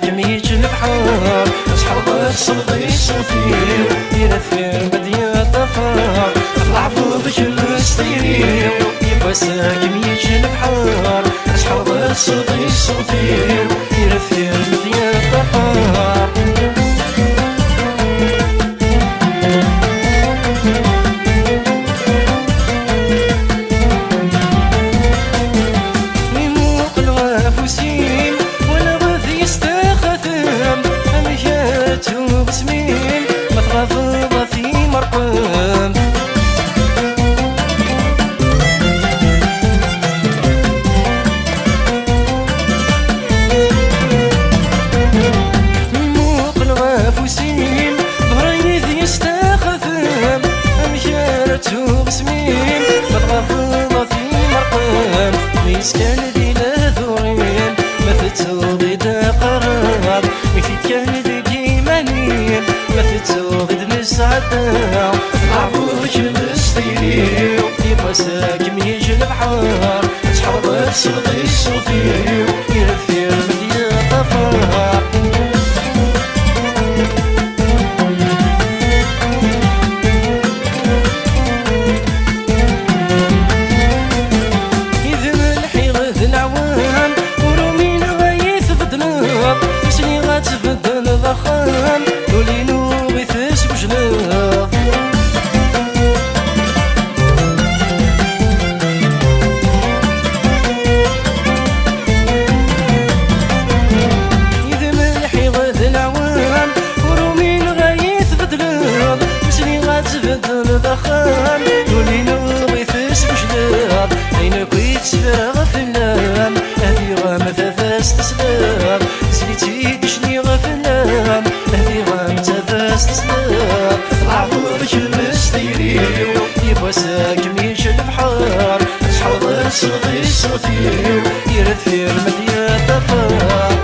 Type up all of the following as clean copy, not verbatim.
كميج البحر أصحاب الصدي صوتي يرثير بديا طفار أطلع فوق الستيري يبس كميج البحر أصحاب الصدي صوتي يرثير بديا طفار بسمين ما تغضب في مرقم موق الغافوسين بريد يستخدم مشارته بسمين ما تغضب في مرقم ميسكان ذي لذورين ما فتوضي دا قرار يفيد كان ما تتوغد مسعدة عفوش الستيري يبقى ساكم يجي البحر تحرض صوتي صوتي يرثير مديا طفار إذن الحيغ العوام ورومين غايث بدناب يسني غاتفدن ضخام لولينو بيثس بجناح إذا ملحي غاث العوام ورومين غايث بدلاب مسني غاتفدن ضخام لولينو بيثس بجناح أين كويت سفرغ في اللام هذي غام ثاثاس تسلام سليتي دشني غفلام هذي غام ثاثاس تسلام عفوش المستيري يبقى ساكم يجي البحر تحرض صوتي صوتي يرثير مديا طفار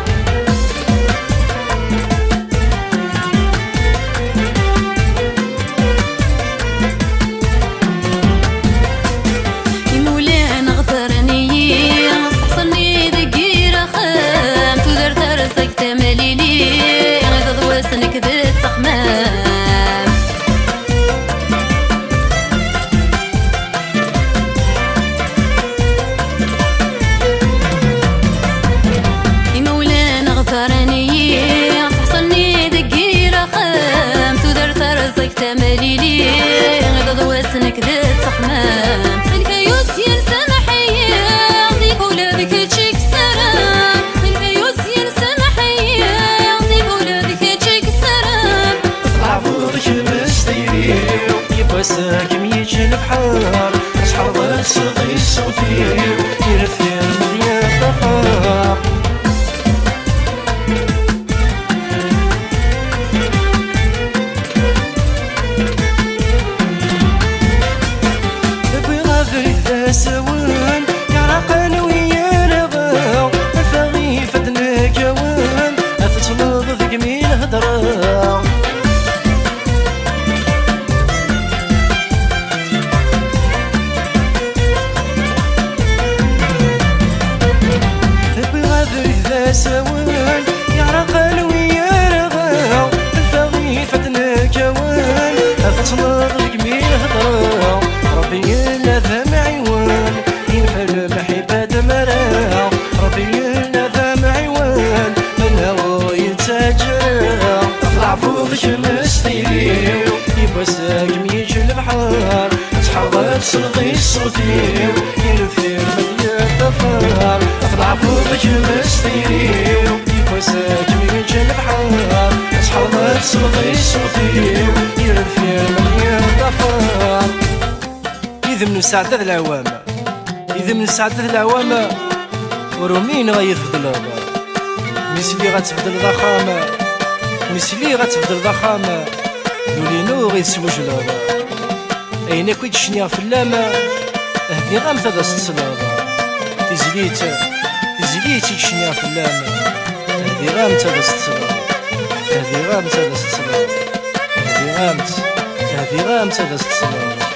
تمليلي غدا دواسنك ذات صحمام الكيوس ينسى محيا عطيك ولادك تشيك سلام الكيوس ينسى محيا عطيك ولادك تشيك سلام عفوش المستيري يبقى ساكم يجي البحر أصحاب صوتي صوتي يرثير مديا طفار سوان يعرقن ويا رضا فغي فدنا كوان أفتلض ذقمي الهدرا بغادر ذا سوان يعرقن ويا رضا فغي فدنا كوان أفتلض ذقمي الهدرا ربي لا معيوان ينفل محبة دمرا ربي لا معيوان من هو يتاجر طلع فوق المستيري يبقى ساقم يجي البحر تحرض صوتي صوتي ينفير مديا طفار طلع فوق المستيري يبقى ساقم يجي البحر تحرض صوتي صوتي ينفير مديا طفار إذا من سعدة العوام إذا من سعدة العوام ورومين غيفضل مسلي غتفضل ضخامة مسلي غتفضل ضخامة لولينو غيسوج لابا أين كويت شنيا في اللامة هدي غام تدا ستصلابا تزليت شنيا في اللامة هدي غام تدا ستصلابا هدي غام تدا ستصلابا هدي غام تدا ستصلابا